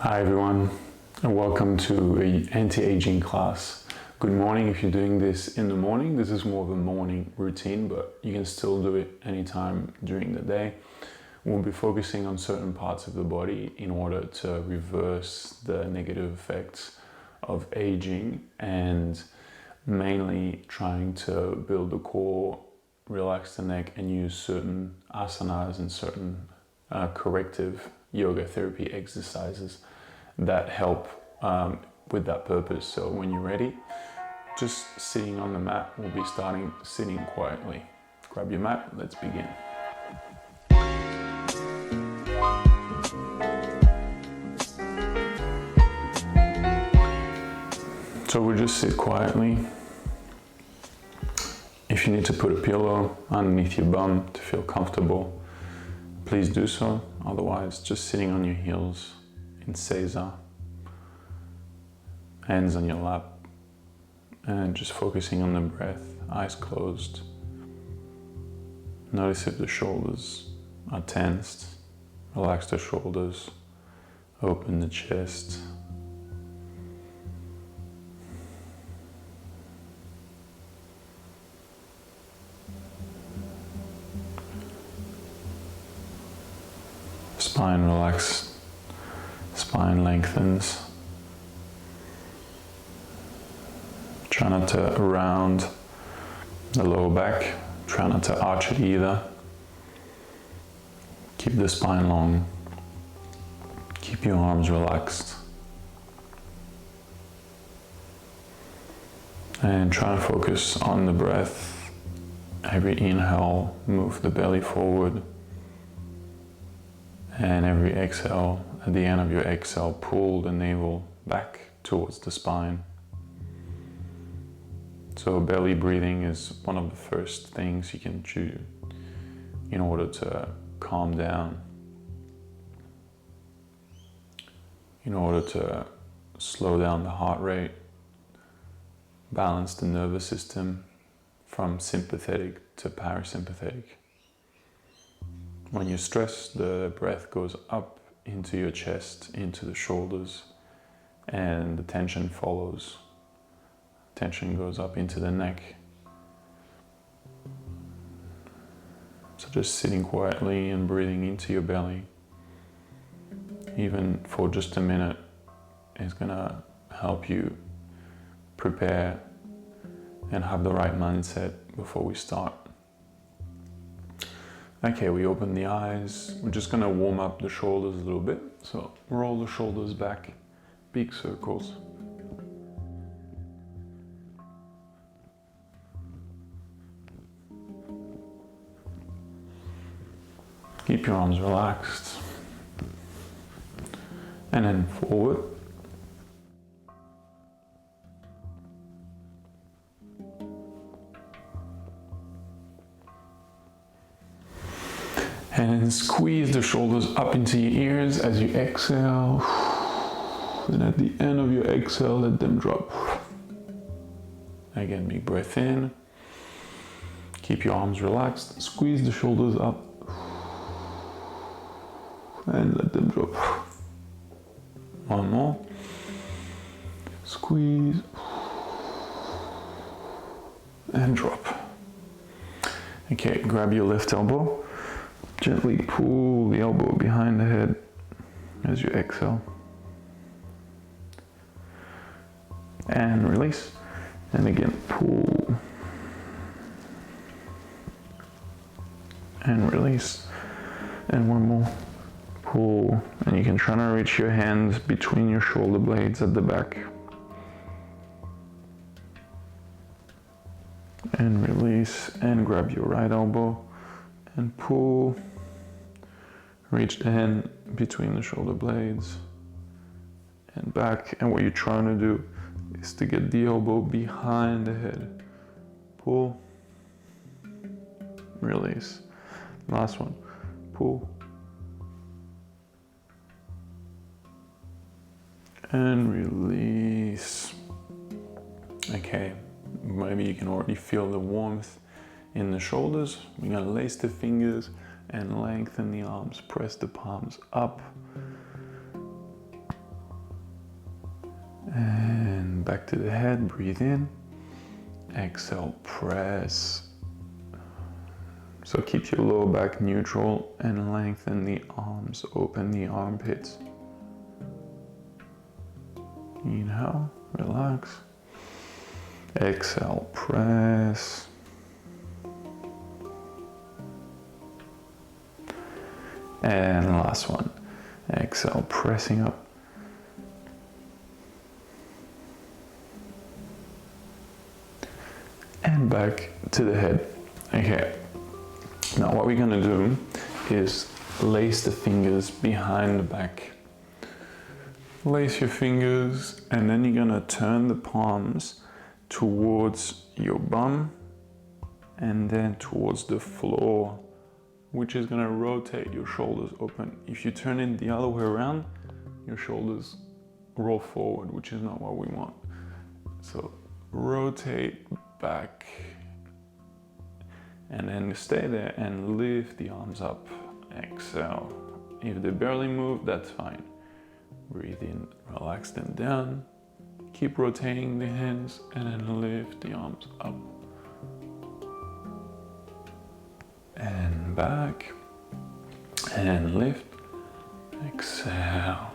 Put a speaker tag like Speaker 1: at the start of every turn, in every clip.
Speaker 1: Hi everyone, and welcome to an anti-aging class. Good morning if you're doing this in the morning. This is more of a morning routine, but you can still do it anytime during the day. We'll be focusing on certain parts of the body in order to reverse the negative effects of aging and mainly trying to build the core, relax the neck, and use certain asanas and certain corrective yoga therapy exercises that help with that purpose. So when you're ready, just sitting on the mat, we'll be starting sitting quietly. Grab your mat, let's begin. So we'll just sit quietly. If you need to put a pillow underneath your bum to feel comfortable, please do so. Otherwise, just sitting on your heels in Seiza, hands on your lap, and just focusing on the breath, eyes closed. Notice if the shoulders are tensed. Relax the shoulders, open the chest. Spine relaxed, spine lengthens. Try not to round the lower back, try not to arch it either. Keep the spine long, keep your arms relaxed. And try to focus on the breath. Every inhale, move the belly forward. And every exhale, at the end of your exhale, pull the navel back towards the spine. So belly breathing is one of the first things you can do in order to calm down, in order to slow down the heart rate, balance the nervous system from sympathetic to parasympathetic. When you're stressed, the breath goes up into your chest, into the shoulders, and the tension follows. Tension goes up into the neck. So just sitting quietly and breathing into your belly, even for just a minute, is gonna help you prepare and have the right mindset before we start. Okay, we open the eyes. We're just gonna warm up the shoulders a little bit. So roll the shoulders back, big circles. Keep your arms relaxed. And then forward. And then squeeze the shoulders up into your ears as you exhale. And at the end of your exhale, let them drop. Again, big breath in. Keep your arms relaxed. Squeeze the shoulders up. And let them drop. One more. Squeeze. And drop. Okay, grab your left elbow. Gently pull the elbow behind the head as you exhale. And release. And again, pull. And release. And one more. Pull. And you can try to reach your hands between your shoulder blades at the back. And release. And grab your right elbow. And pull. Reach the hand between the shoulder blades and back. And what you're trying to do is to get the elbow behind the head. Pull. Release. Last one. Pull. And release. Okay, maybe you can already feel the warmth in the shoulders. We're gonna lace the fingers and lengthen the arms. Press the palms up And back to the head, breathe in. Exhale, press. So keep your lower back neutral and lengthen the arms, open the armpits. Inhale, relax. Exhale, press. And last one. Exhale, pressing up. And back to the head. Okay. Now what we're gonna do is lace the fingers behind the back. Lace your fingers and then you're gonna turn the palms towards your bum and then towards the floor, which is gonna rotate your shoulders open. If you turn it the other way around, your shoulders roll forward, which is not what we want. So rotate back and then stay there and lift the arms up. Exhale. If they barely move, that's fine. Breathe in, relax them down. Keep rotating the hands and then lift the arms up. And back. And lift. Exhale.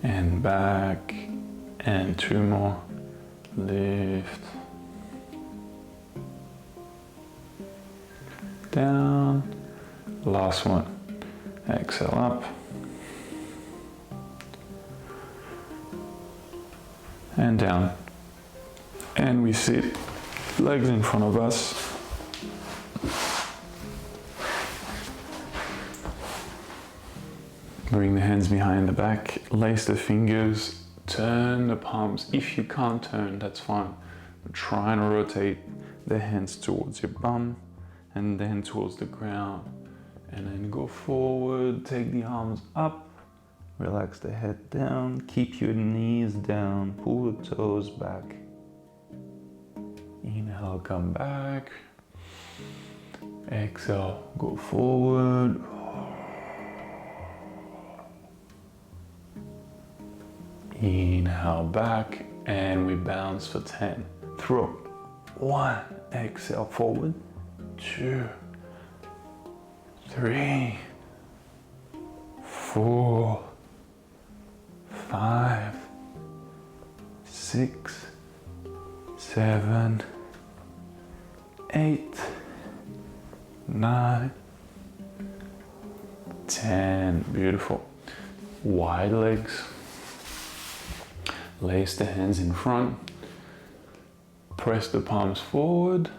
Speaker 1: And back. And two more. Lift. Down. Last one. Exhale up. And down. And we sit, legs in front of us. Bring the hands behind the back, lace the fingers, turn the palms. If you can't turn, that's fine. Try and rotate the hands towards your bum and then towards the ground. And then go forward, take the arms up, relax the head down, keep your knees down, pull the toes back. Inhale, come back. Exhale, go forward. Inhale back and we bounce for 10. Throw. 1, exhale forward. 2, 3, 4, 5, 6, 7, 8, 9, 10. Beautiful. Wide legs. Lace the hands in front. Press the palms forward.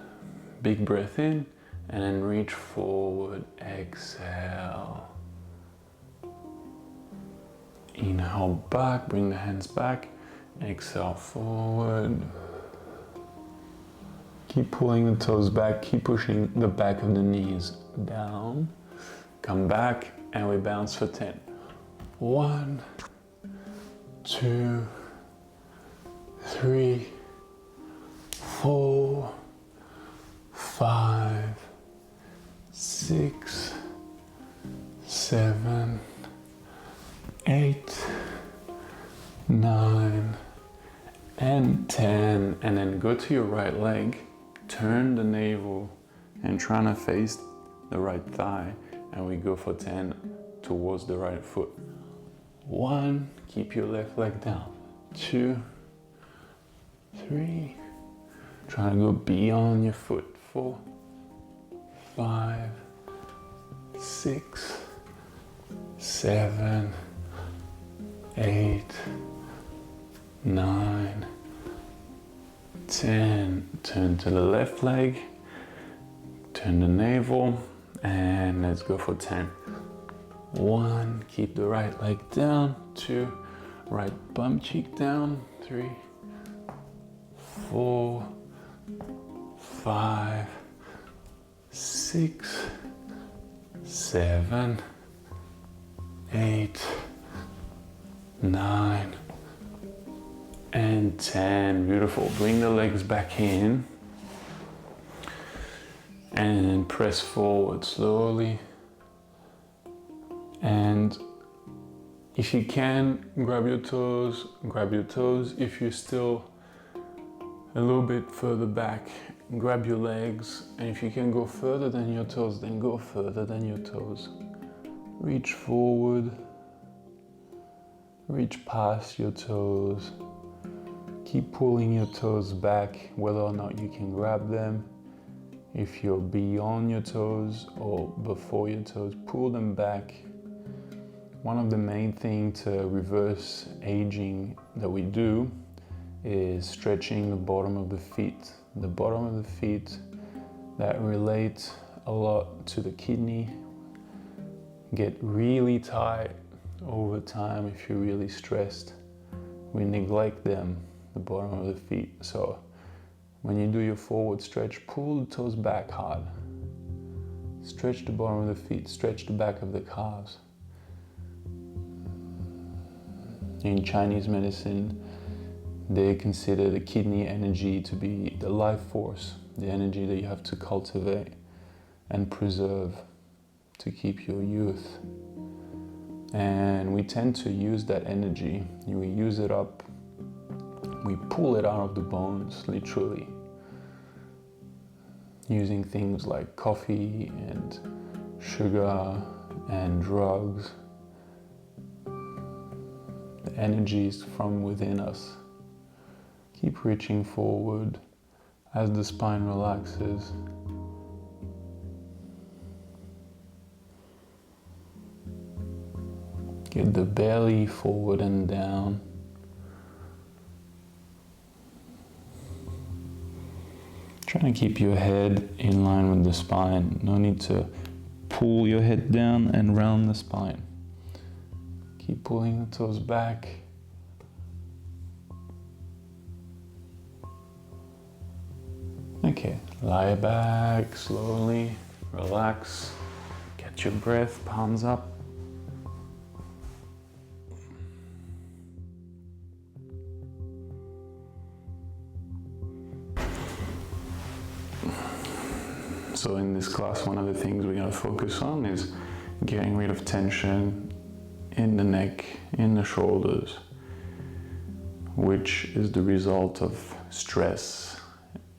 Speaker 1: Big breath in. And then reach forward. Exhale. Inhale back. Bring the hands back. Exhale forward. Keep pulling the toes back. Keep pushing the back of the knees down. Come back and we bounce for 10. 1, 2, 3, 4, 5, 6, 7, 8, 9, and 10. And then go to your right leg, turn the navel and try to face the right thigh. And we go for 10 towards the right foot. 1, keep your left leg down. 2, 3, try to go beyond your foot. 4, 5, 6, 7, 8, 9, 10. Turn to the left leg, turn the navel, and let's go for 10. 1, keep the right leg down. 2, right bum cheek down. 3, 4, 5, 6, 7, 8, 9, and 10. Beautiful. Bring the legs back in and press forward slowly and If you can, grab your toes, grab your toes. If you're still a little bit further back, grab your legs. And if you can go further than your toes, then go further than your toes. Reach forward, reach past your toes. Keep pulling your toes back, whether or not you can grab them. If you're beyond your toes or before your toes, pull them back. One of the main things to reverse aging that we do is stretching the bottom of the feet. The bottom of the feet that relate a lot to the kidney get really tight over time if you're really stressed. We neglect them, the bottom of the feet. So when you do your forward stretch, pull the toes back hard. Stretch the bottom of the feet, stretch the back of the calves. In Chinese medicine, they consider the kidney energy to be the life force, the energy that you have to cultivate and preserve to keep your youth. And we tend to use that energy. We use it up, we pull it out of the bones, literally, using things like coffee and sugar and drugs. The energy is from within us. Keep reaching forward as the spine relaxes. Get the belly forward and down. Trying to keep your head in line with the spine. No need to pull your head down and round the spine. Keep pulling the toes back. Okay, lie back slowly, relax, get your breath, palms up. So in this class, one of the things we're going to focus on is getting rid of tension in the neck, in the shoulders, which is the result of stress.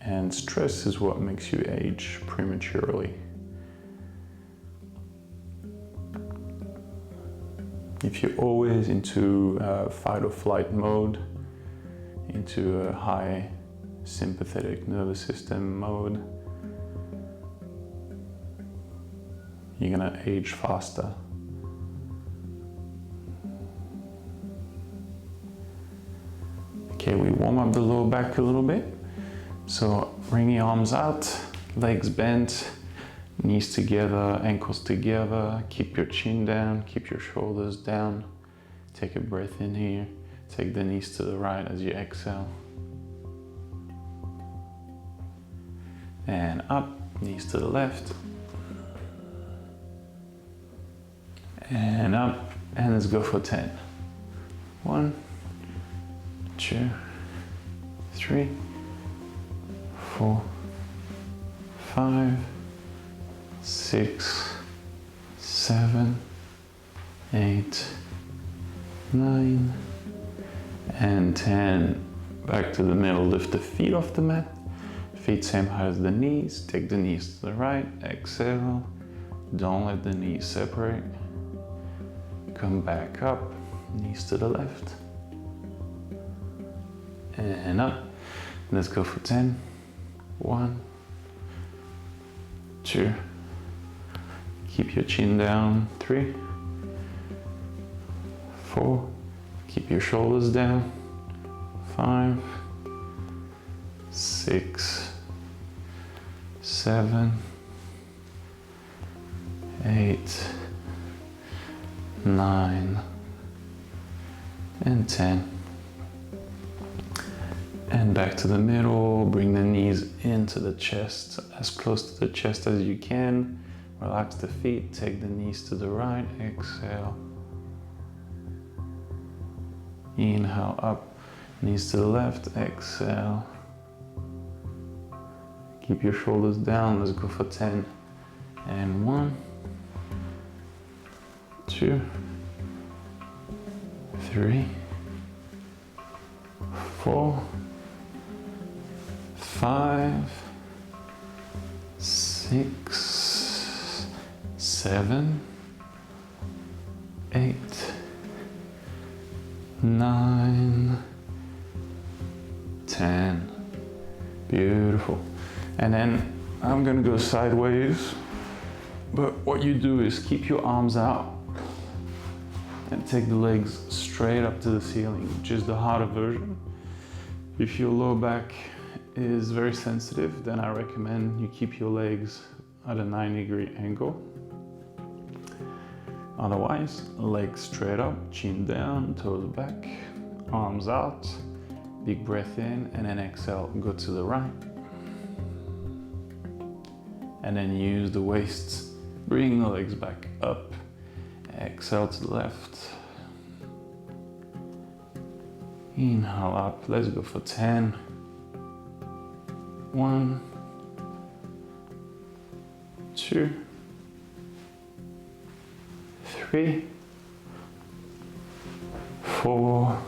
Speaker 1: And stress is what makes you age prematurely. If you're always into fight or flight mode, into a high sympathetic nervous system mode, you're gonna age faster. Okay, we warm up the lower back a little bit. So bring your arms out, legs bent, knees together, ankles together. Keep your chin down, keep your shoulders down. Take a breath in here. Take the knees to the right as you exhale. And up, knees to the left. And up, and let's go for 10. 1, 2, 3, 4, 5, 6, 7, 8, 9, and 10. Back to the middle, lift the feet off the mat. Feet same height as the knees. Take the knees to the right, exhale. Don't let the knees separate. Come back up, knees to the left. And up. Let's go for 10. 1, 2. Keep your chin down. 3, 4. Keep your shoulders down. 5, 6, 7, 8, 9, and 10. And back to the middle, bring the knees into the chest, as close to the chest as you can. Relax the feet, take the knees to the right, exhale. Inhale up, knees to the left, exhale. Keep your shoulders down, let's go for 10. And 1, 2, 3, 4, 5, 6, 7, 8, 9, 10. Beautiful. And then I'm gonna go sideways, but what you do is keep your arms out and take the legs straight up to the ceiling, which is the harder version. If your low back is very sensitive, then I recommend you keep your legs at a 90-degree angle. Otherwise, legs straight up, chin down, toes back, arms out, big breath in, and then exhale, go to the right. And then use the waist, bring the legs back up, exhale to the left. Inhale up, let's go for 10. 1, 2, 3, 4,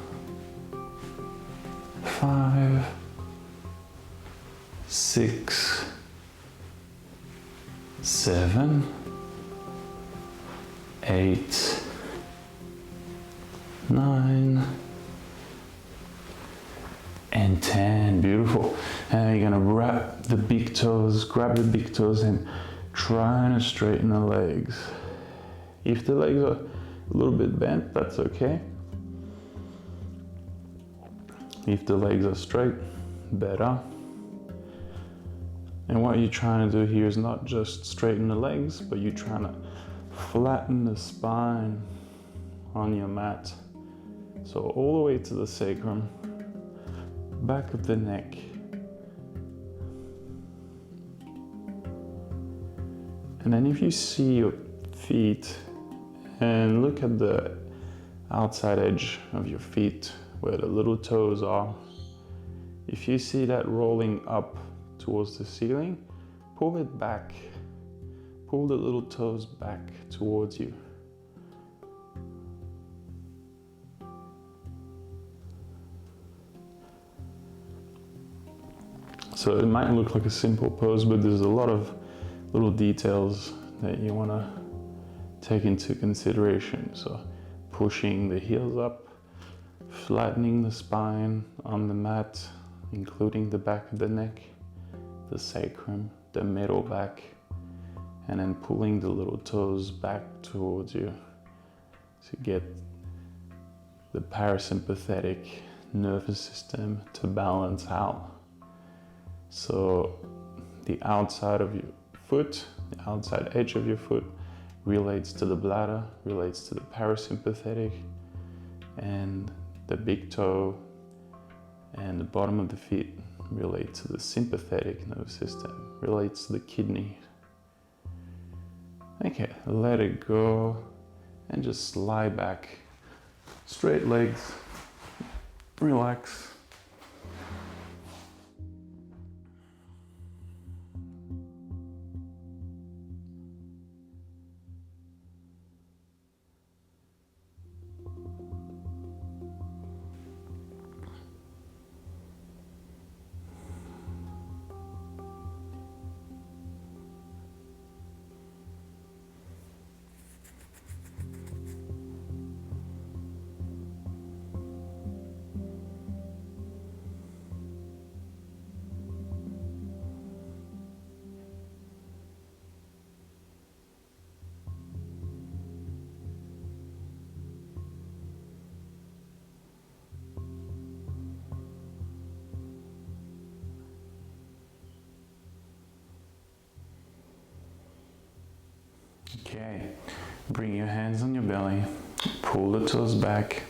Speaker 1: 5, 6, 7, 8, 9, and 10. Beautiful. And you're gonna grab the big toes and try to straighten the legs. If the legs are a little bit bent, that's okay. If the legs are straight, better. And what you're trying to do here is not just straighten the legs, but you're trying to flatten the spine on your mat. So all the way to the sacrum, back of the neck. And then if you see your feet and look at the outside edge of your feet where the little toes are, if you see that rolling up towards the ceiling, pull it back. Pull the little toes back towards you. So it might look like a simple pose, but there's a lot of little details that you want to take into consideration. So pushing the heels up, flattening the spine on the mat, including the back of the neck, the sacrum, the middle back, and then pulling the little toes back towards you to get the parasympathetic nervous system to balance out. So the outside of your foot, the outside edge of your foot relates to the bladder, relates to the parasympathetic, and the big toe and the bottom of the feet relate to the sympathetic nervous system, relates to the kidney. Okay, let it go and just lie back. Straight legs, relax. Okay, bring your hands on your belly, pull the toes back,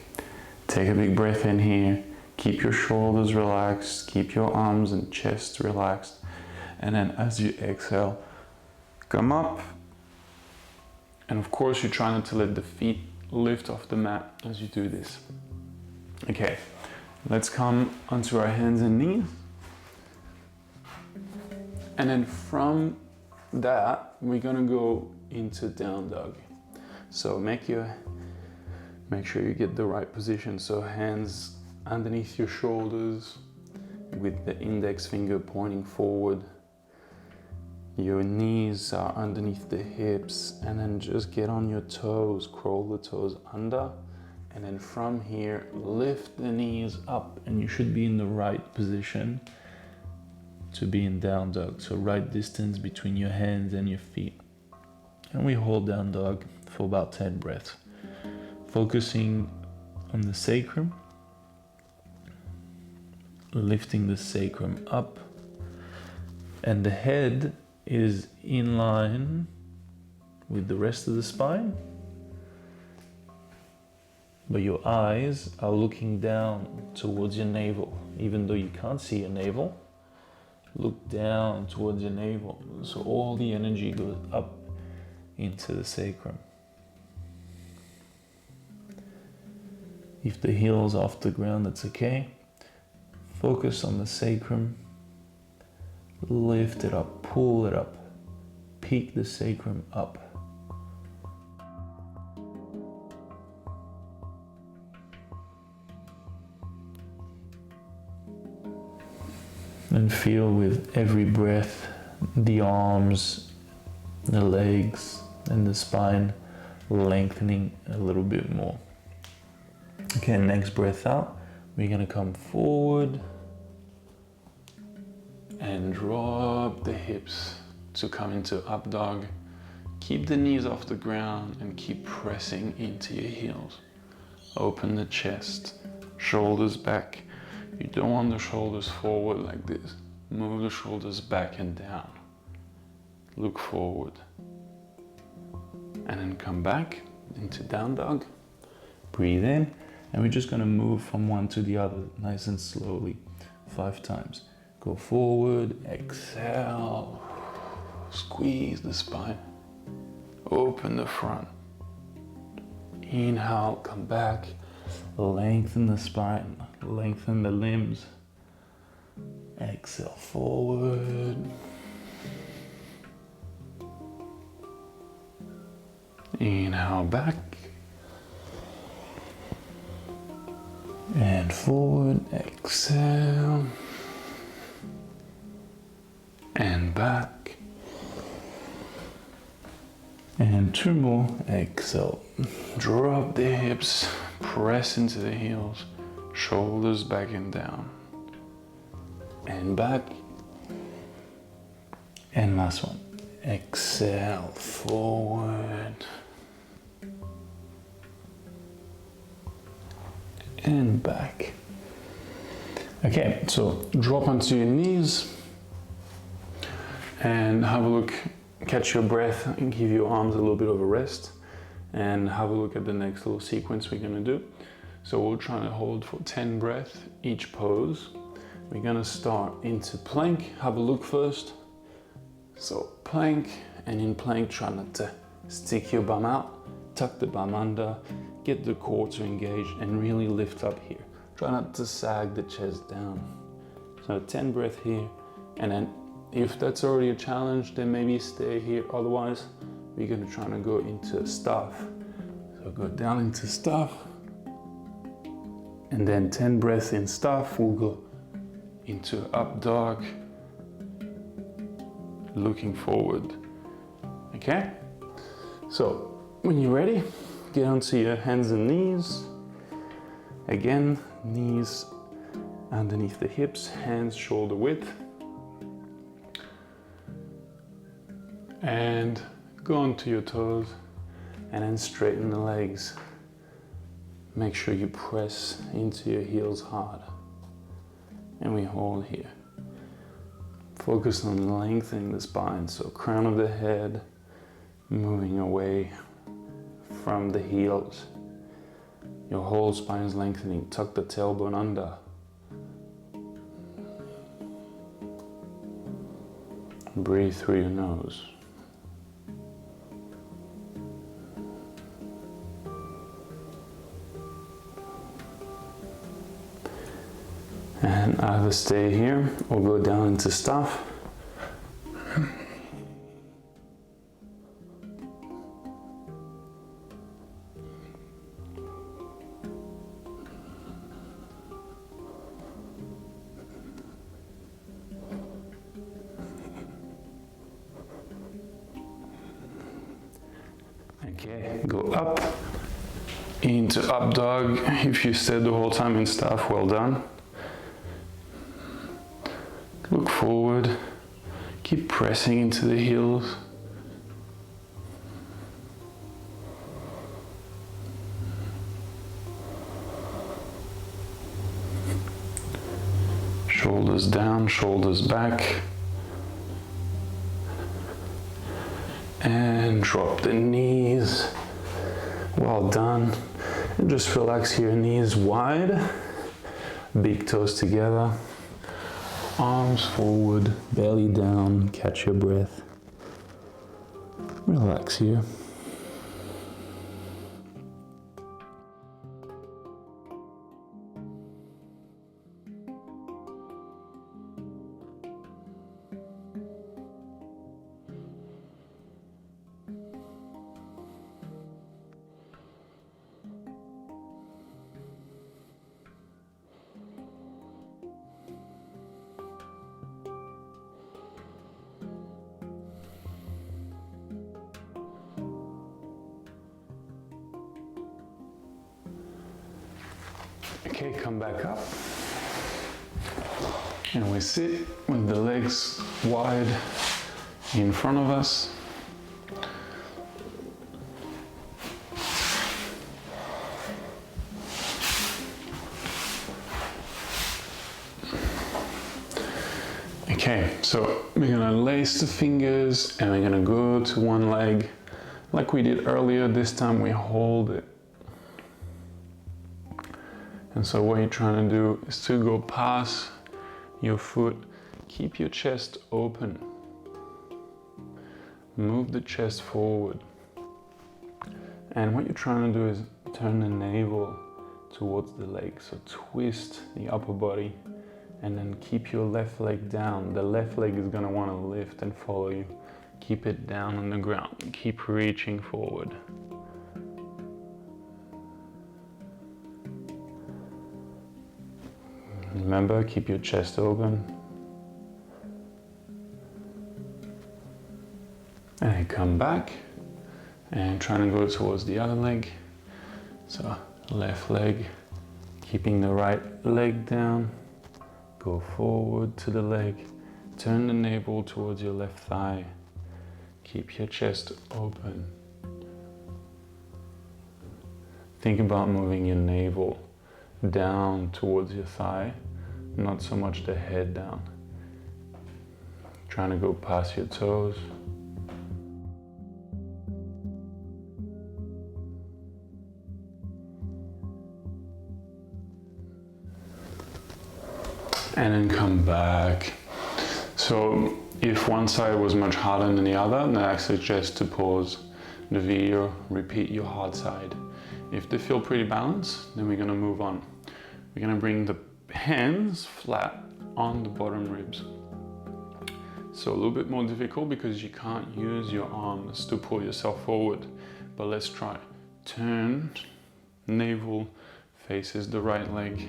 Speaker 1: take a big breath in here, keep your shoulders relaxed, keep your arms and chest relaxed, and then as you exhale, come up, and of course you try not to let the feet lift off the mat as you do this. Okay, let's come onto our hands and knees, and then from that we're gonna go into down dog. So make your Make sure you get the right position. So hands underneath your shoulders with the index finger pointing forward. Your knees are underneath the hips, and then just get on your toes, crawl the toes under, and then from here, lift the knees up, and you should be in the right position to be in down dog. So right distance between your hands and your feet. And we hold down dog for about 10 breaths. Focusing on the sacrum, lifting the sacrum up, and the head is in line with the rest of the spine, but your eyes are looking down towards your navel. Even though you can't see your navel, look down towards your navel, so all the energy goes up into the sacrum. If the heel's off the ground, that's okay. Focus on the sacrum. Lift it up, pull it up, peak the sacrum up. And feel with every breath the arms, the legs, and the spine lengthening a little bit more. Okay, next breath out, we're gonna come forward and drop the hips to come into up dog. Keep the knees off the ground and keep pressing into your heels. Open the chest, shoulders back. You don't want the shoulders forward like this. Move the shoulders back and down. Look forward. And then come back into down dog. Breathe in, and we're just gonna move from one to the other, nice and slowly, 5 times. Go forward, exhale, squeeze the spine, open the front. Inhale, come back, lengthen the spine, lengthen the limbs. Exhale, forward. Inhale, back. And forward, exhale. And back. And 2 more, exhale. Drop the hips, press into the heels, shoulders back and down. And back. And last one, exhale, forward. And back. Okay, so drop onto your knees. And have a look, catch your breath and give your arms a little bit of a rest, and have a look at the next little sequence we're gonna do. So we'll try to hold for 10 breaths each pose. We're gonna start into plank. Have a look first. So plank, and in plank, try not to stick your bum out, tuck the bum under, get the core to engage, and really lift up here. Try not to sag the chest down. So 10 breaths here, and then if that's already a challenge, then maybe stay here. Otherwise, we're gonna try to go into staff. So go down into staff, and then 10 breaths in staff. We'll go into up dog, looking forward. Okay? So when you're ready, get onto your hands and knees. Again, knees underneath the hips, hands shoulder width. And go onto your toes, and then straighten the legs. Make sure you press into your heels hard. And we hold here. Focus on lengthening the spine, so crown of the head moving away from the heels. Your whole spine is lengthening. Tuck the tailbone under. Breathe through your nose. And either stay here or go down into staff. Okay, go up into up dog. If you stayed the whole time in staff, well done. Look forward, keep pressing into the heels. Shoulders down, shoulders back. And drop the knees. Well done. And just relax your knees wide. Big toes together. Arms forward, belly down, catch your breath. Relax here. Okay, come back up. And we sit with the legs wide in front of us. Okay, so we're gonna lace the fingers and we're gonna go to one leg like we did earlier. This time we hold it. And so what you're trying to do is to go past your foot, keep your chest open. Move the chest forward. And what you're trying to do is turn the navel towards the leg. So twist the upper body and then keep your left leg down. The left leg is gonna wanna lift and follow you. Keep it down on the ground. Keep reaching forward. Remember, keep your chest open. And come back and trying to go towards the other leg. So left leg, keeping the right leg down. Go forward to the leg. Turn the navel towards your left thigh. Keep your chest open. Think about moving your navel down towards your thigh, not so much the head down. Trying to go past your toes. And then come back. So if one side was much harder than the other, then I suggest to pause the video, repeat your hard side. If they feel pretty balanced, then we're gonna move on. We're gonna bring the hands flat on the bottom ribs. So a little bit more difficult because you can't use your arms to pull yourself forward. But let's try. Turn, navel faces the right leg.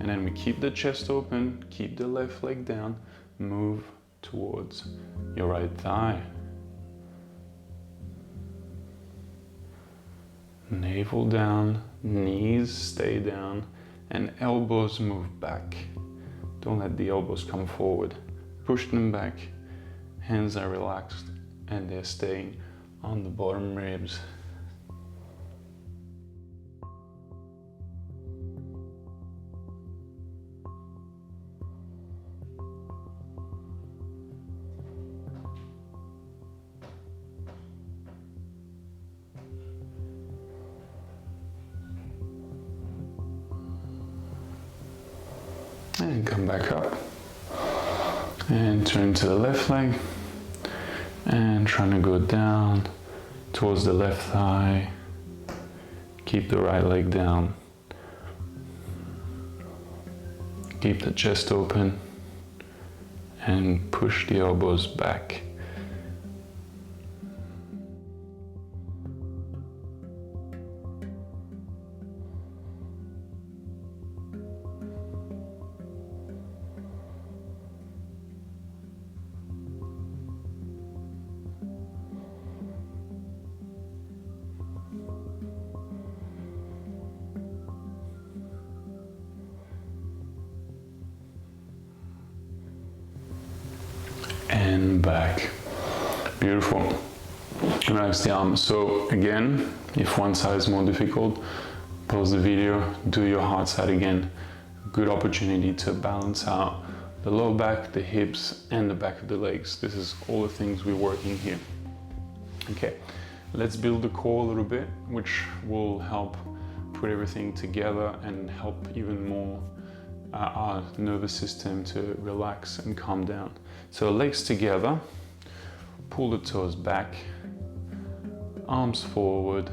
Speaker 1: And then we keep the chest open, keep the left leg down, move towards your right thigh. Navel down, knees stay down, and elbows move back. Don't let the elbows come forward. Push them back. Hands are relaxed and they're staying on the bottom ribs. And come back up and turn to the left leg and trying to go down towards the left thigh. Keep the right leg down. Keep the chest open and push the elbows back. back. Beautiful. Relax the arms. So again, if one side is more difficult, pause the video, do your hard side again. Good opportunity to balance out the lower back, the hips, and the back of the legs. This is all the things we're working here. Okay, let's build the core a little bit, which will help put everything together and help even more our nervous system to relax and calm down. So legs together, pull the toes back, arms forward,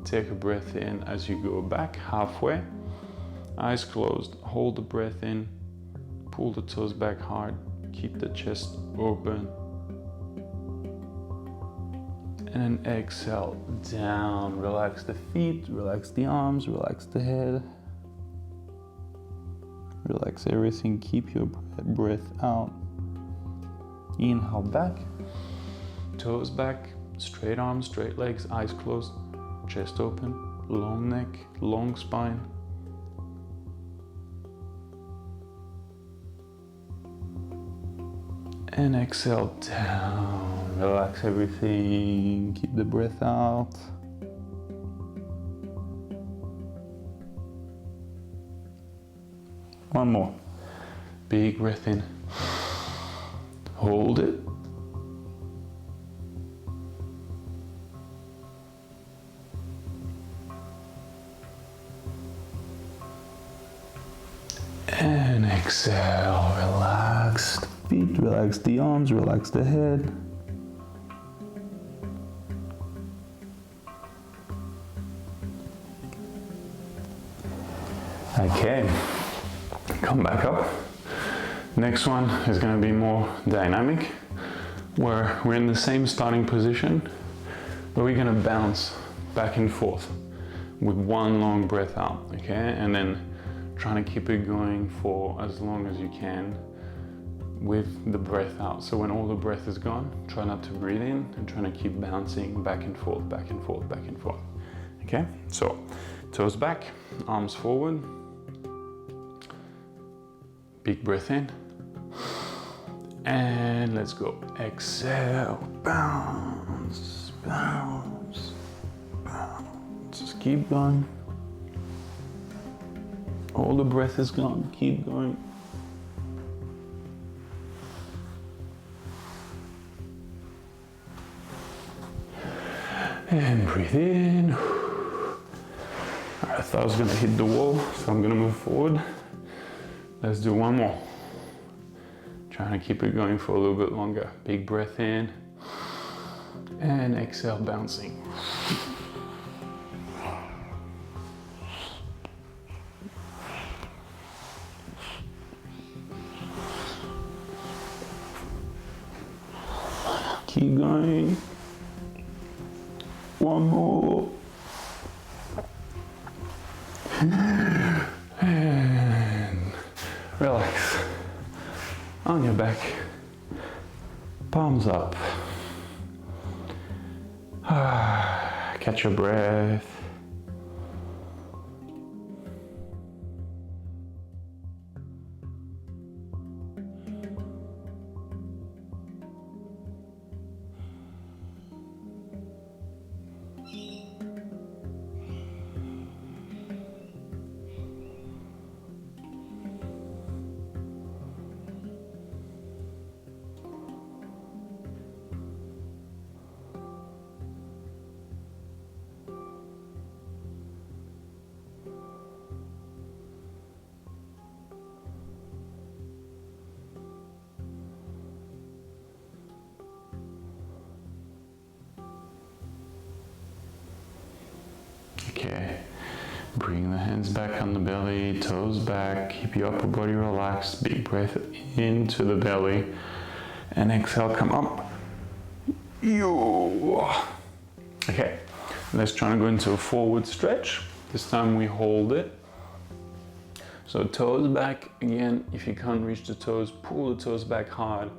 Speaker 1: take a breath in as you go back halfway, eyes closed, hold the breath in, pull the toes back hard, keep the chest open, and then exhale down. Relax the feet, relax the arms, relax the head, relax everything, keep your breath out. Inhale back, toes back, straight arms, straight legs, eyes closed, chest open, long neck, long spine. And exhale down, relax everything, keep the breath out. One more, big breath in, hold it. And exhale, relax the feet, relax the arms, relax the head. Okay, come back up. Next one is going to be more dynamic, where we're in the same starting position, but we're going to bounce back and forth with one long breath out, okay? And then trying to keep it going for as long as you can with the breath out. So when all the breath is gone, try not to breathe in and trying to keep bouncing back and forth, back and forth, back and forth. Okay, so toes back, arms forward, big breath in, and let's go. Exhale, bounce, bounce, bounce. Just keep going. All the breath is gone, keep going. And breathe in. I thought I was gonna hit the wall, so I'm gonna move forward. Let's do one more. Trying to keep it going for a little bit longer. Big breath in. And exhale, bouncing. Keep going. One more. And relax. On your back. Palms up. Catch your breath. Okay, bring the hands back on the belly, toes back, keep your upper body relaxed, big breath into the belly, and exhale, come up. Okay, let's try to go into a forward stretch. This time we hold it. So toes back, again, if you can't reach the toes, pull the toes back hard,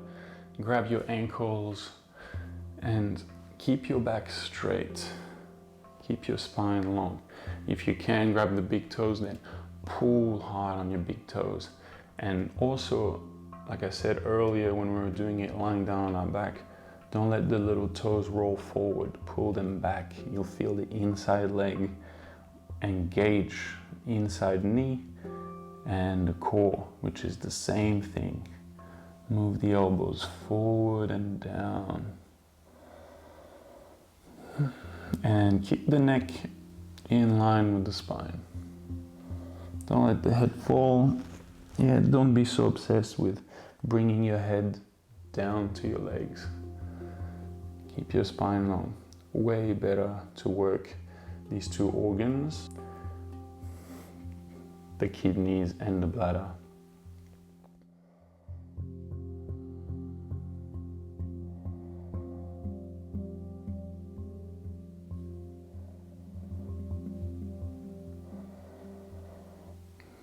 Speaker 1: grab your ankles, and keep your back straight. Keep your spine long. If you can, grab the big toes, then pull hard on your big toes. And also like I said earlier when we were doing it lying down on our back, don't let the little toes roll forward, pull them back. You'll feel the inside leg engage inside knee and the core, which is the same thing. Move the elbows forward and down. And keep the neck in line with the spine. Don't let the head fall. Yeah, don't be so obsessed with bringing your head down to your legs. Keep your spine long. Way better to work these two organs, the kidneys and the bladder.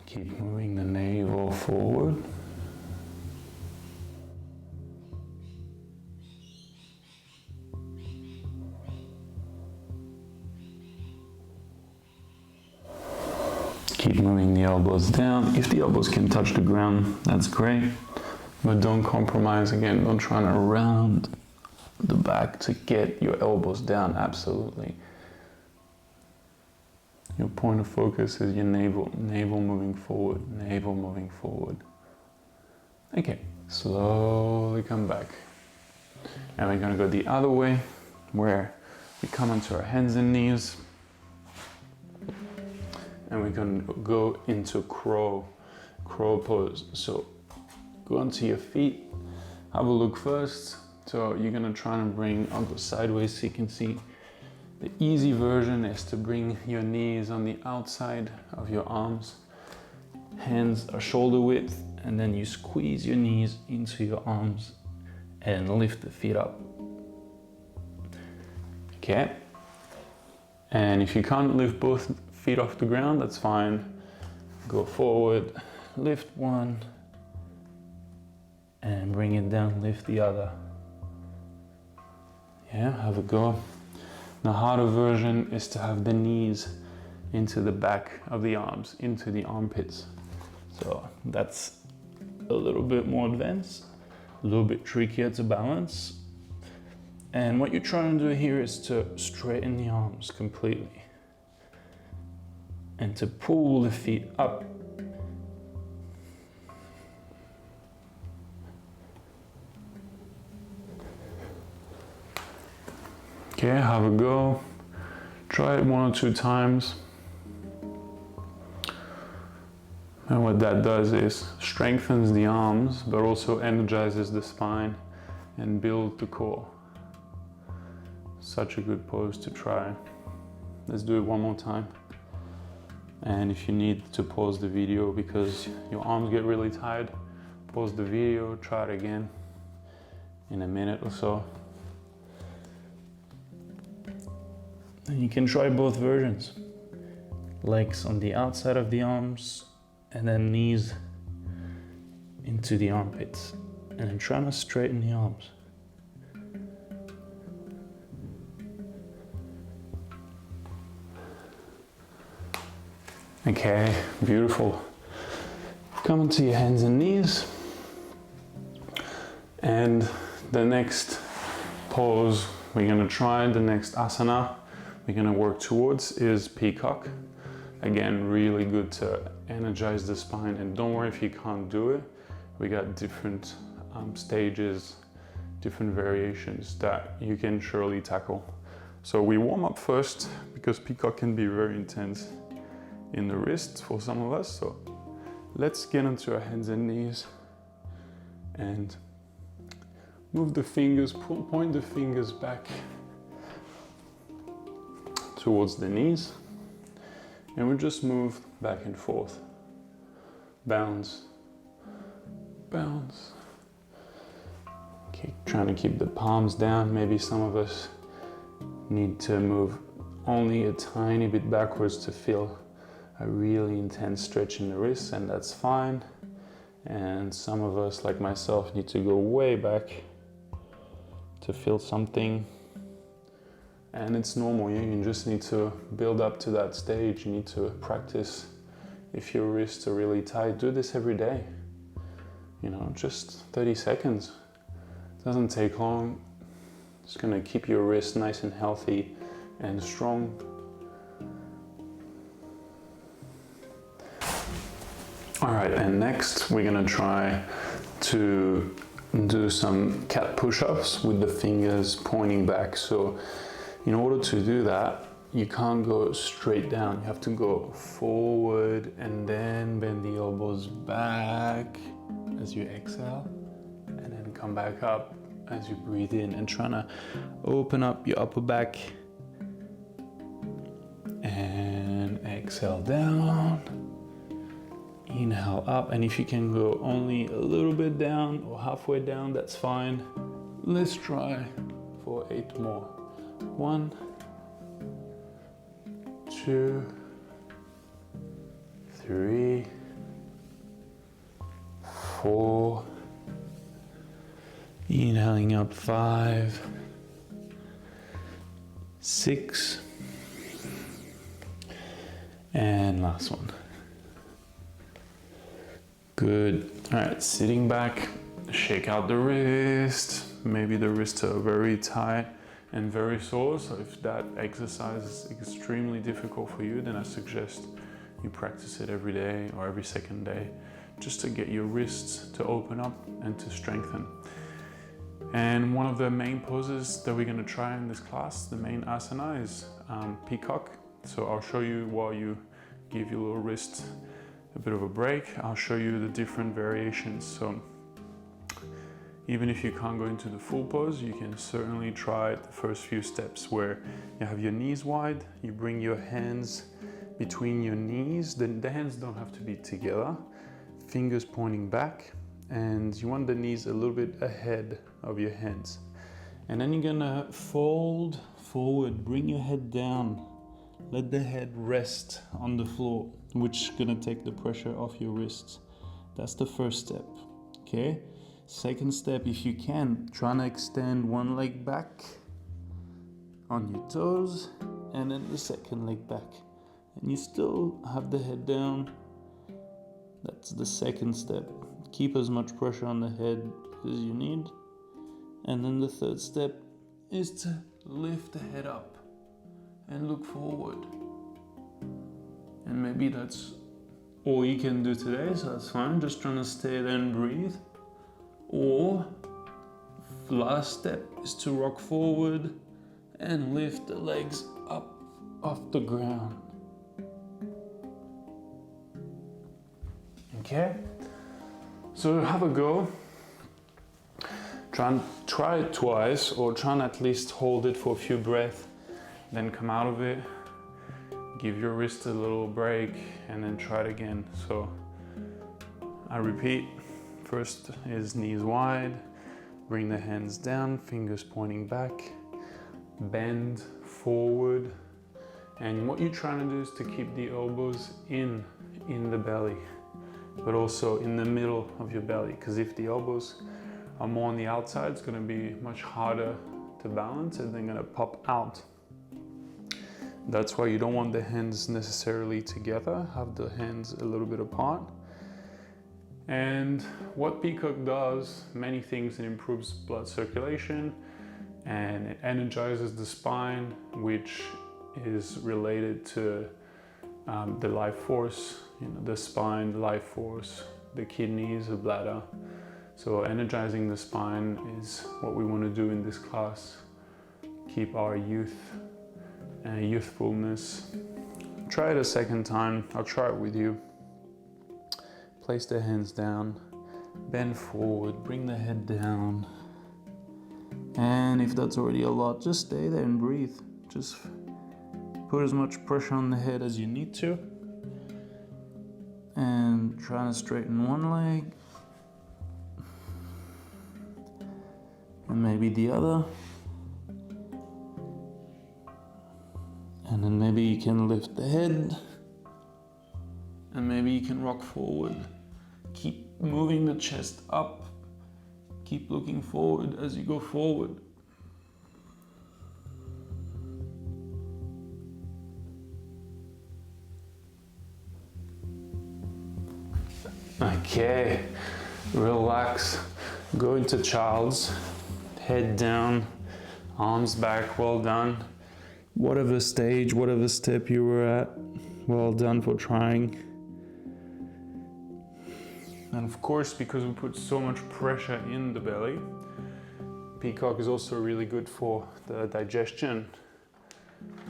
Speaker 1: Keep moving the navel forward. Keep moving the elbows down. If the elbows can touch the ground, that's great. But don't compromise again. Don't try to round the back to get your elbows down. Absolutely. Your point of focus is your navel moving forward, navel moving forward. Okay, slowly come back. And we're gonna go the other way, where we come onto our hands and knees. And we're gonna go into crow pose. So go onto your feet, have a look first. So you're gonna try and I'll go sideways so you can see. The easy version is to bring your knees on the outside of your arms. Hands are shoulder width, and then you squeeze your knees into your arms and lift the feet up. Okay. And if you can't lift both feet off the ground, that's fine. Go forward, lift one, and bring it down, lift the other. Yeah, have a go. The harder version is to have the knees into the back of the arms, into the armpits. So that's a little bit more advanced, a little bit trickier to balance. And what you're trying to do here is to straighten the arms completely and to pull the feet up. Okay, have a go. Try it 1 or 2 times. And what that does is strengthens the arms, but also energizes the spine and builds the core. Such a good pose to try. Let's do it one more time. And if you need to pause the video because your arms get really tired, pause the video, try it again in a minute or so. And you can try both versions. Legs on the outside of the arms and then knees into the armpits. And then trying to straighten the arms. Okay, beautiful. Come onto your hands and knees. And the next pose we're gonna try, the next asana we're gonna work towards is peacock. Again, really good to energize the spine, and don't worry if you can't do it. We got different stages, different variations that you can surely tackle. So we warm up first because peacock can be very intense in the wrist for some of us. So let's get onto our hands and knees and move the fingers, point the fingers back towards the knees, and we just move back and forth. Bounce, bounce. Okay, trying to keep the palms down. Maybe some of us need to move only a tiny bit backwards to feel a really intense stretch in the wrists, and that's fine. And some of us, like myself, need to go way back to feel something. And it's normal, you just need to build up to that stage. You need to practice. If your wrists are really tight, do this every day. just 30 seconds. Doesn't take long. It's going to keep your wrist nice and healthy and strong. All right, and next we're going to try to do some cat push-ups with the fingers pointing back. So in order to do that, you can't go straight down. You have to go forward and then bend the elbows back as you exhale, and then come back up as you breathe in, and trying to open up your upper back and exhale down, inhale up. And if you can go only a little bit down or halfway down, that's fine. Let's try for 8 more. 1, 2, 3, 4, inhaling up 5, 6, and last one. Good. All right, sitting back, shake out the wrist. Maybe the wrists are very tight and very sore, so if that exercise is extremely difficult for you, then I suggest you practice it every day or every second day, just to get your wrists to open up and to strengthen. And one of the main poses that we're going to try in this class, the main asana, is peacock. So I'll show you while you give your little wrist a bit of a break. I'll show you the different variations. So even if you can't go into the full pose, you can certainly try the first few steps where you have your knees wide, you bring your hands between your knees. The hands don't have to be together, fingers pointing back, and you want the knees a little bit ahead of your hands. And then you're gonna fold forward, bring your head down, let the head rest on the floor, which is gonna take the pressure off your wrists. That's the first step, okay? Second step, if you can, try to extend one leg back on your toes, and then the second leg back. And you still have the head down. That's the second step. Keep as much pressure on the head as you need. And then the third step is to lift the head up and look forward. And maybe that's all you can do today, so that's fine. Just trying to stay there and breathe. Or last step is to rock forward and lift the legs up off the ground. Okay? So have a go. Try it twice, or try and at least hold it for a few breaths, then come out of it. Give your wrist a little break and then try it again. So I repeat, first is knees wide, bring the hands down, fingers pointing back, bend forward. And what you're trying to do is to keep the elbows in the belly, but also in the middle of your belly, because if the elbows are more on the outside, it's going to be much harder to balance and they're going to pop out. That's why you don't want the hands necessarily together, have the hands a little bit apart. And what peacock does, many things, it improves blood circulation and it energizes the spine, which is related to the life force, the spine, the life force, the kidneys, the bladder. So energizing the spine is what we want to do in this class. Keep our youth and youthfulness. Try it a second time. I'll try it with you. Place the hands down, bend forward, bring the head down. And if that's already a lot, just stay there and breathe. Just put as much pressure on the head as you need to. And try to straighten one leg. And maybe the other. And then maybe you can lift the head. And maybe you can rock forward. Keep moving the chest up. Keep looking forward as you go forward. Okay, Relax, go into child's, head down, arms back, well done. Whatever stage, whatever step you were at, well done for trying. And of course, because we put so much pressure in the belly, peacock is also really good for the digestion.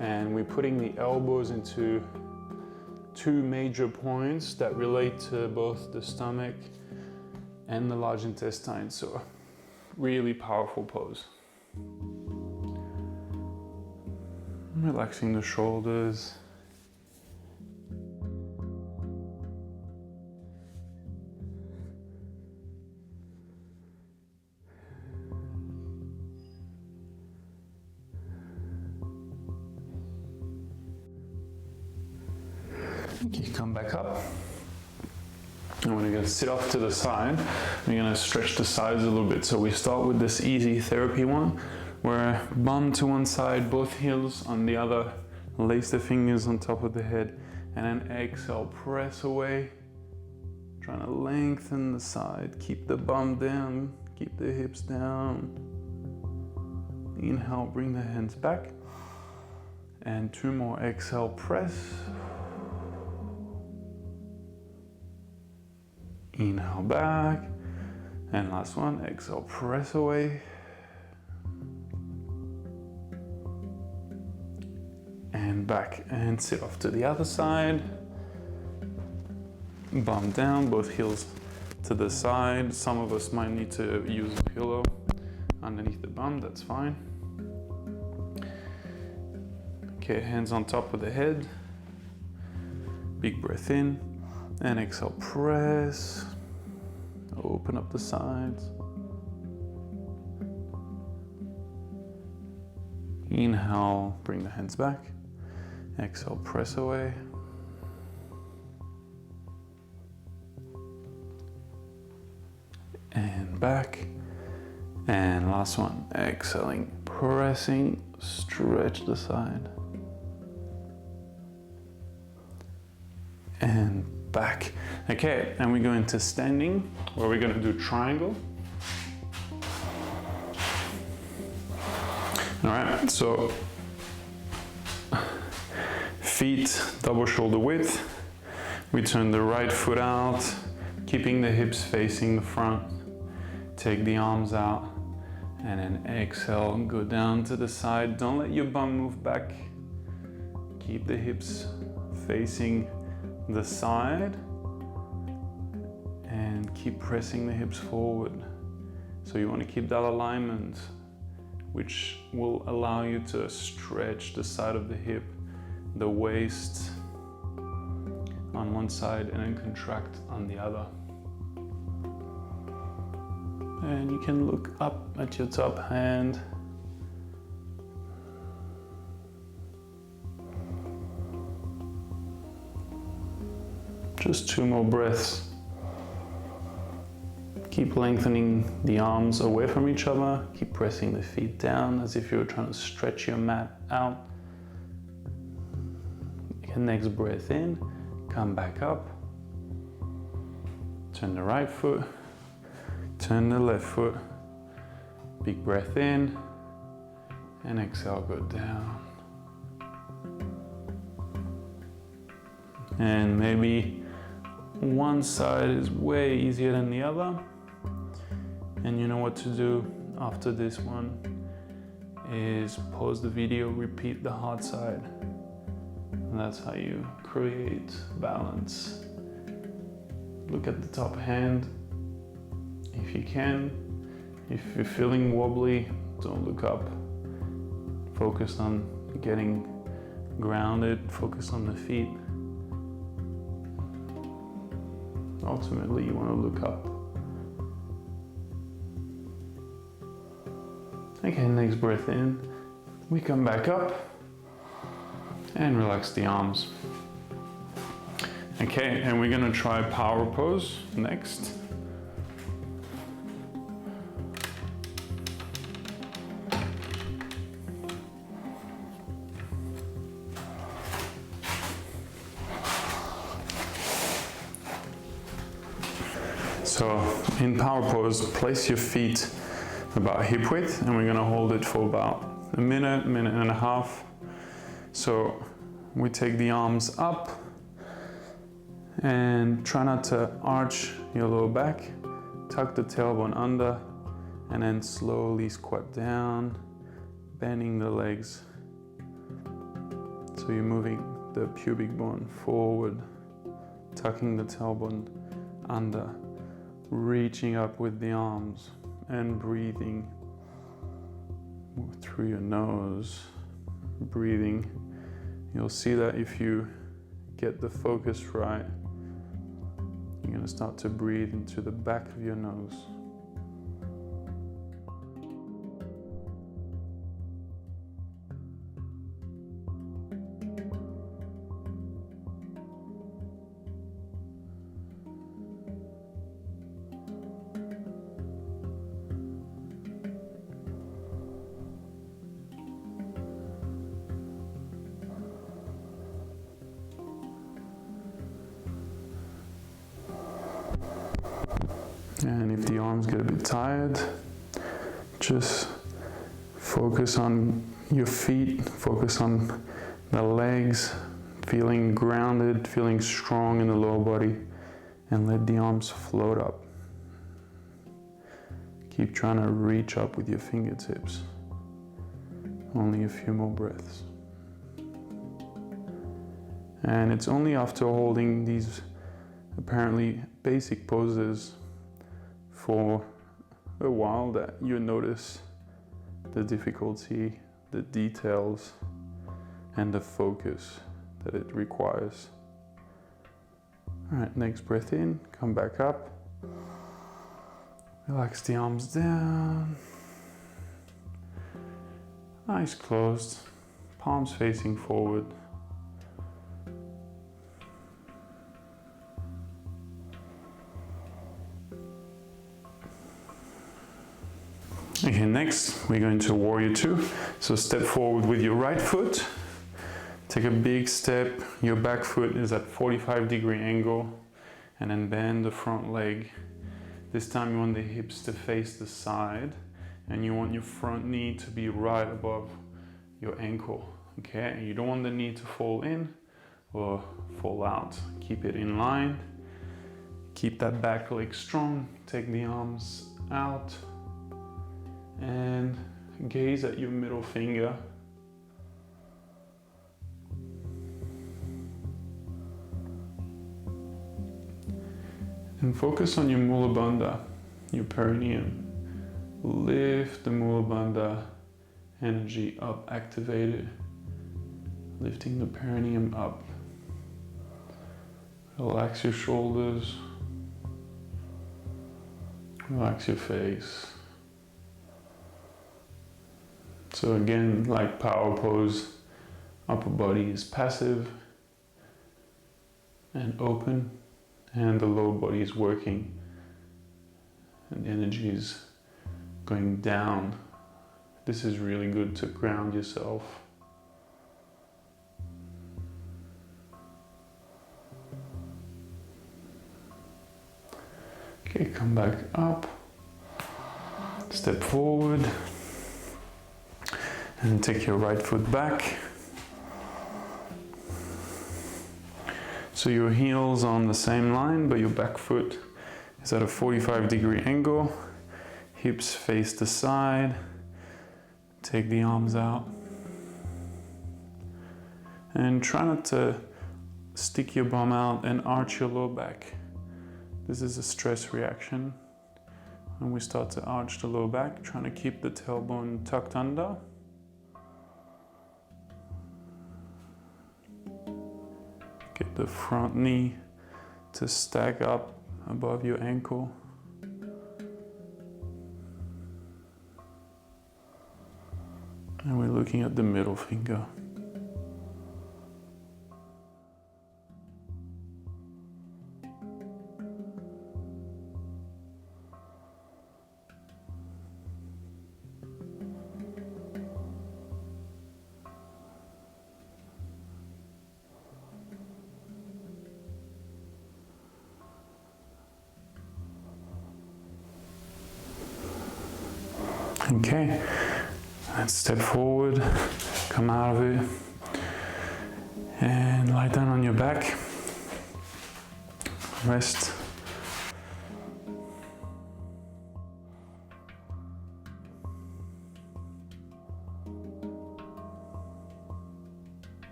Speaker 1: And we're putting the elbows into two major points that relate to both the stomach and the large intestine. So really powerful pose. Relaxing the shoulders. Okay, come back up. And we're going to sit off to the side. We're going to stretch the sides a little bit. So we start with this easy therapy one, where bum to one side, both heels on the other, lace the fingers on top of the head, and then exhale, press away, trying to lengthen the side, keep the bum down, keep the hips down. Inhale, bring the hands back, and two more, exhale, press. Inhale back, and last one, exhale, press away. And back, and sit off to the other side. Bum down, both heels to the side. Some of us might need to use a pillow underneath the bum, that's fine. Okay, hands on top of the head. Big breath in, and exhale, press. Open up the sides. Inhale, bring the hands back. Exhale, press away. And back. And last one, exhaling, pressing, stretch the side. And back. Okay, and we go into standing, where we're going to do triangle. All right, so feet double shoulder width. We turn the right foot out, keeping the hips facing the front. Take the arms out, and then exhale, go down to the side. Don't let your bum move back. Keep the hips facing the side, and keep pressing the hips forward. So you want to keep that alignment, which will allow you to stretch the side of the hip, the waist on one side, and then contract on the other. And you can look up at your top hand. Just two more breaths. Keep lengthening the arms away from each other. Keep pressing the feet down as if you were trying to stretch your mat out. Next breath in, come back up. Turn the right foot, turn the left foot. Big breath in, and exhale, go down. And maybe one side is way easier than the other. And you know what to do after this one is pause the video, repeat the hard side. And that's how you create balance. Look at the top hand if you can. If you're feeling wobbly, don't look up. Focus on getting grounded, focus on the feet. Ultimately, you want to look up. Okay, next breath in. We come back up and relax the arms. Okay, and we're gonna try power pose next. So in power pose, place your feet about hip width, and we're gonna hold it for about a minute, minute and a half. So we take the arms up and try not to arch your lower back, tuck the tailbone under, and then slowly squat down, bending the legs. So you're moving the pubic bone forward, tucking the tailbone under, reaching up with the arms and breathing through your nose, breathing. You'll see that if you get the focus right, you're going to start to breathe into the back of your nose. And if the arms get a bit tired, just focus on your feet, focus on the legs, feeling grounded, feeling strong in the lower body, and let the arms float up. Keep trying to reach up with your fingertips. Only a few more breaths. And it's only after holding these apparently basic poses for a while that you notice the difficulty, the details, and the focus that it requires. All right, next breath in, come back up. Relax the arms down. Eyes closed, palms facing forward. Okay, next we're going to warrior two. So step forward with your right foot. Take a big step. Your back foot is at 45-degree angle, and then bend the front leg. This time you want the hips to face the side, and you want your front knee to be right above your ankle. Okay, you don't want the knee to fall in or fall out. Keep it in line. Keep that back leg strong. Take the arms out and gaze at your middle finger. And focus on your mula bandha, your perineum. Lift the mula bandha energy up, activate it. Lifting the perineum up. Relax your shoulders. Relax your face. So again, like power pose, upper body is passive and open, and the lower body is working, and the energy is going down. This is really good to ground yourself. Okay, come back up, step forward, and take your right foot back. So your heel's on the same line, but your back foot is at a 45-degree angle. Hips face the side. Take the arms out. And try not to stick your bum out and arch your lower back. This is a stress reaction. When we start to arch the lower back, trying to keep the tailbone tucked under. Get the front knee to stack up above your ankle. And we're looking at the middle finger. Okay, let's step forward, come out of it, and lie down on your back. Rest.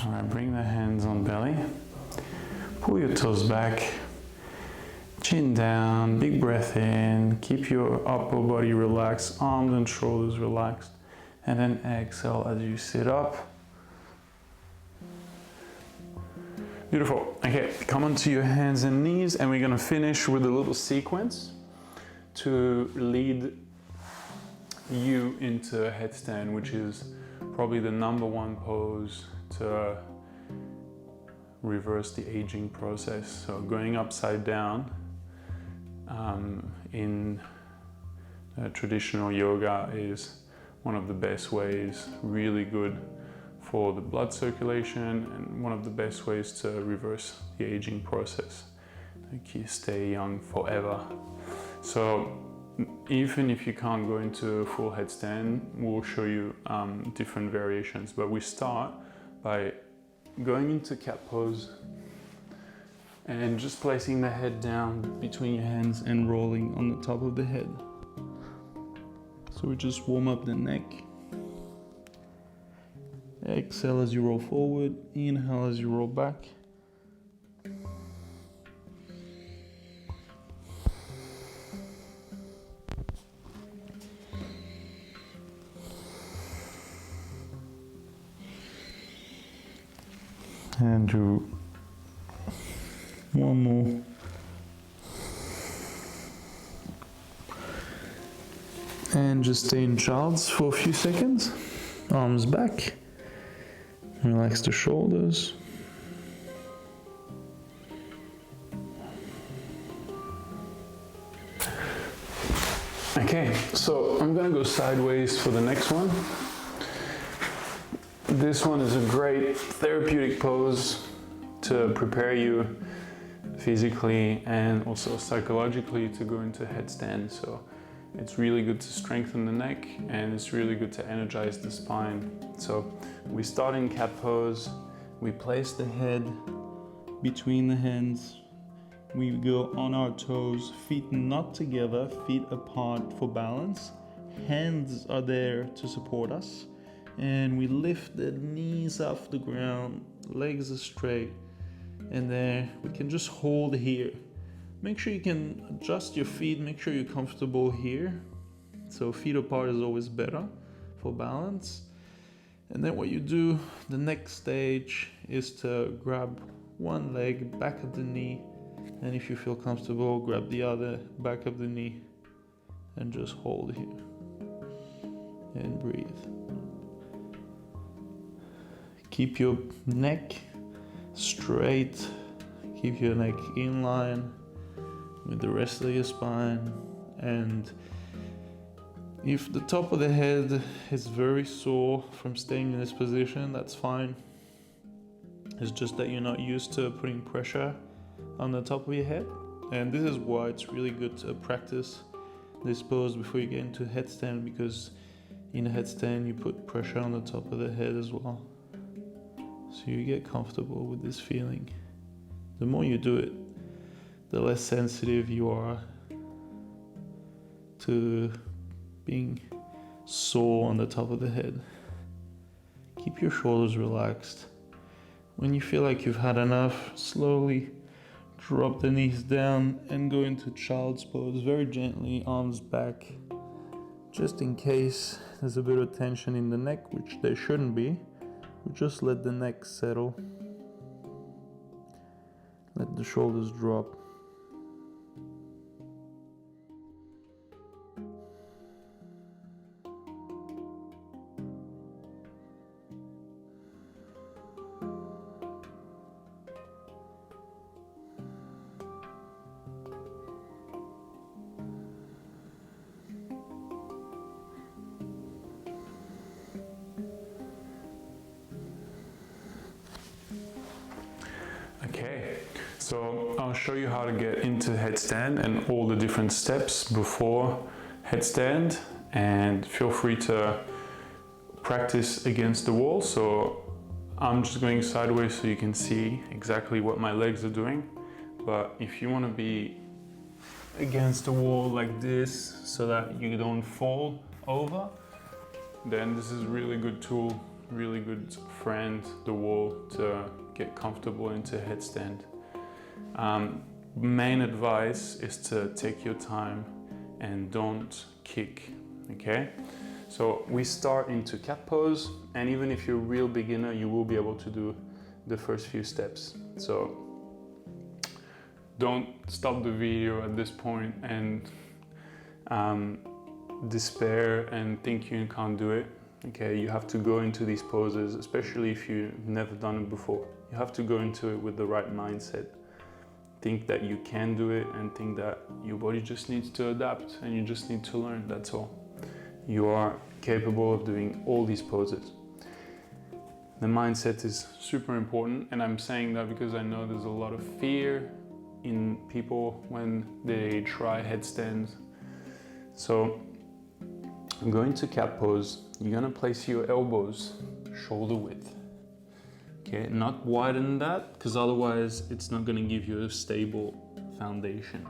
Speaker 1: All right, bring the hands on belly. Pull your toes back. Chin down, big breath in. Keep your upper body relaxed, arms and shoulders relaxed. And then exhale as you sit up. Beautiful. Okay, come onto your hands and knees, and we're gonna finish with a little sequence to lead you into a headstand, which is probably the #1 pose to reverse the aging process. So going upside down in traditional yoga is one of the best ways, really good for the blood circulation, and one of the best ways to reverse the aging process. Like you stay young forever. So even if you can't go into a full headstand, we'll show you different variations, but we start by going into cat pose and just placing the head down between your hands and rolling on the top of the head. So we just warm up the neck. Exhale as you roll forward, inhale as you roll back. And do one more. And just stay in child's for a few seconds. Arms back. Relax the shoulders. Okay, so I'm gonna go sideways for the next one. This one is a great therapeutic pose to prepare you physically and also psychologically to go into headstand. So it's really good to strengthen the neck, and it's really good to energize the spine. So we start in cat pose, we place the head between the hands, we go on our toes, feet not together, feet apart for balance. Hands are there to support us. And we lift the knees off the ground, legs are straight, and there we can just hold here. Make sure you can adjust your feet, make sure you're comfortable here. So feet apart is always better for balance. And then what you do, the next stage is to grab one leg, back of the knee, and if you feel comfortable, grab the other, back of the knee, and just hold here. And breathe. Keep your neck straight, keep your neck in line with the rest of your spine, and if the top of the head is very sore from staying in this position, that's fine. It's just that you're not used to putting pressure on the top of your head, and this is why it's really good to practice this pose before you get into headstand, because in a headstand you put pressure on the top of the head as well. So you get comfortable with this feeling. The more you do it, the less sensitive you are to being sore on the top of the head. Keep your shoulders relaxed. When you feel like you've had enough, slowly drop the knees down and go into child's pose, very gently, arms back. Just in case there's a bit of tension in the neck, which there shouldn't be. Just let the neck settle. Let the shoulders drop. So I'll show you how to get into headstand and all the different steps before headstand, and feel free to practice against the wall. So I'm just going sideways so you can see exactly what my legs are doing. But if you want to be against the wall like this so that you don't fall over, then this is a really good tool, really good friend, the wall, to get comfortable into headstand. Main advice is to take your time and don't kick, okay? So we start into cat pose, and even if you're a real beginner, you will be able to do the first few steps. So don't stop the video at this point and despair and think you can't do it. Okay, you have to go into these poses, especially if you've never done it before. You have to go into it with the right mindset. Think that you can do it, and think that your body just needs to adapt and you just need to learn, that's all. You are capable of doing all these poses. The mindset is super important, and I'm saying that because I know there's a lot of fear in people when they try headstands. So I'm going to cat pose. You're gonna place your elbows shoulder width. Okay, not wider than that, because otherwise it's not gonna give you a stable foundation.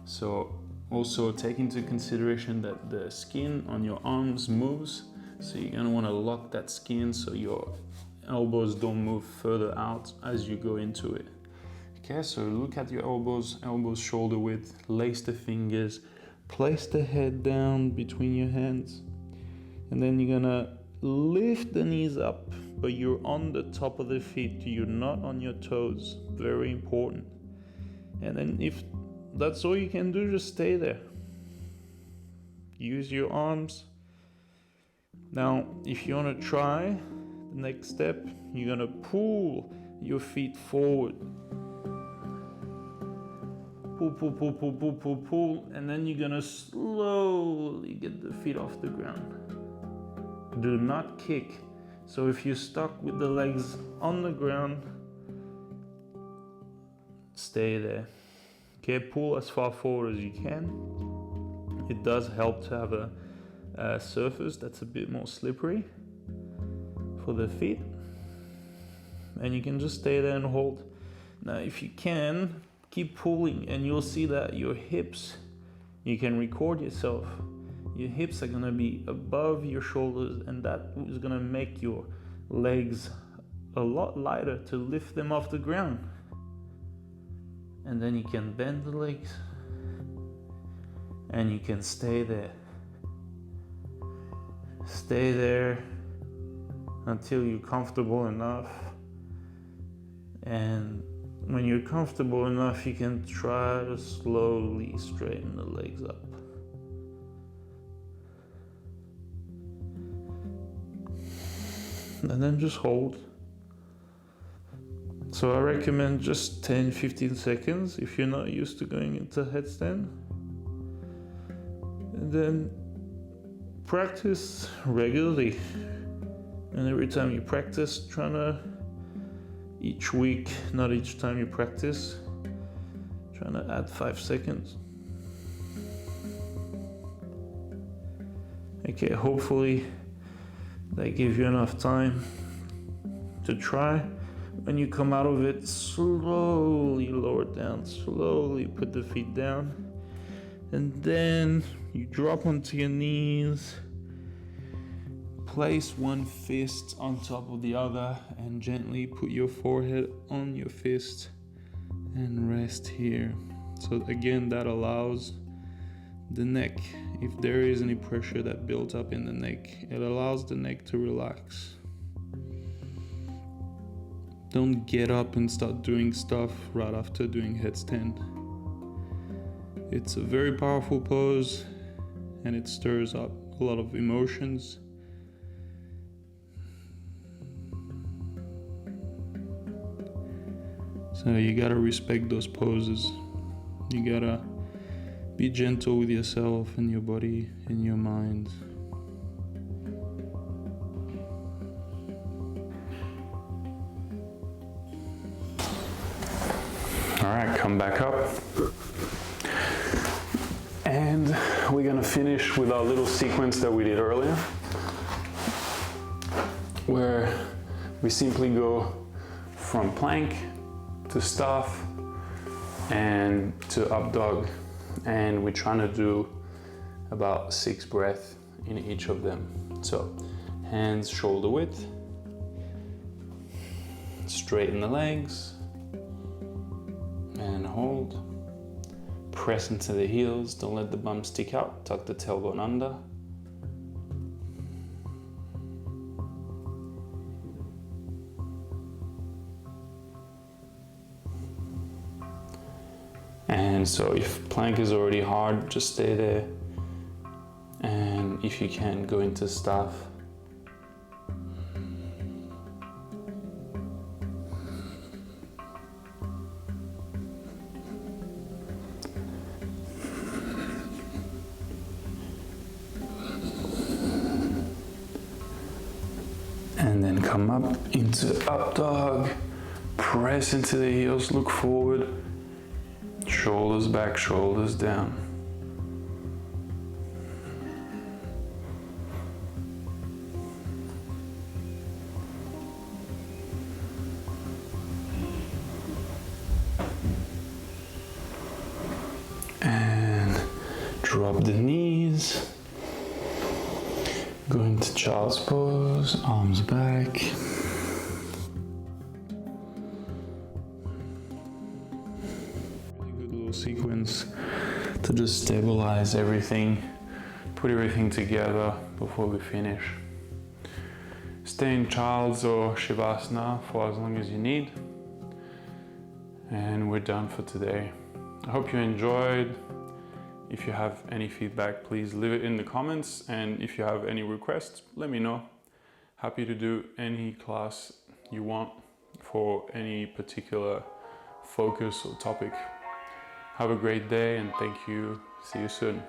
Speaker 1: So also take into consideration that the skin on your arms moves. So you're gonna wanna lock that skin so your elbows don't move further out as you go into it. Okay, so look at your elbows, elbows shoulder width, lace the fingers, place the head down between your hands, and then you're gonna lift the knees up, but you're on the top of the feet, you're not on your toes, very important. And then if that's all you can do, just stay there. Use your arms. Now, if you wanna try the next step, you're gonna pull your feet forward. Pull, pull, pull, pull, pull, pull, pull, and then you're gonna slowly get the feet off the ground. Do not kick. So if you're stuck with the legs on the ground, stay there. Okay, pull as far forward as you can. It does help to have a surface that's a bit more slippery for the feet. And you can just stay there and hold. Now, if you can, keep pulling, and you'll see that your hips, you can record yourself. Your hips are gonna be above your shoulders, and that is gonna make your legs a lot lighter to lift them off the ground. And then you can bend the legs, and you can stay there. Stay there until you're comfortable enough. And when you're comfortable enough, you can try to slowly straighten the legs up. And then just hold. So I recommend just 10-15 seconds if you're not used to going into headstand. And then practice regularly. And every time you practice, trying to each week, not each time you practice, trying to add 5 seconds. Okay, hopefully that gives you enough time to try. When you come out of it, slowly lower it down, slowly put the feet down, and then you drop onto your knees. Place one fist on top of the other and gently put your forehead on your fist and rest here. So again, that allows the neck, if there is any pressure that built up in the neck, it allows the neck to relax. Don't get up and start doing stuff right after doing headstand. It's a very powerful pose, and it stirs up a lot of emotions. So you gotta respect those poses. You gotta be gentle with yourself and your body and your mind. come back up. And we're gonna finish with our little sequence that we did earlier, where we simply go from plank to staff and to up dog, and we're trying to do about 6 breaths in each of them. So hands shoulder width, straighten the legs and hold. Press into the heels, don't let the bum stick out, tuck the tailbone under. And so if plank is already hard, just stay there. And if you can, go into staff. And then come up into up dog, press into the heels, look forward, shoulders back, shoulders down. And drop the knees. Go into child's pose, arms back. Really good little sequence to just stabilize everything, put everything together before we finish. Stay in child's or shavasana for as long as you need. And we're done for today. I hope you enjoyed. If you have any feedback, please leave it in the comments, and if you have any requests, let me know. Happy to do any class you want for any particular focus or topic. Have a great day and thank you. See you soon.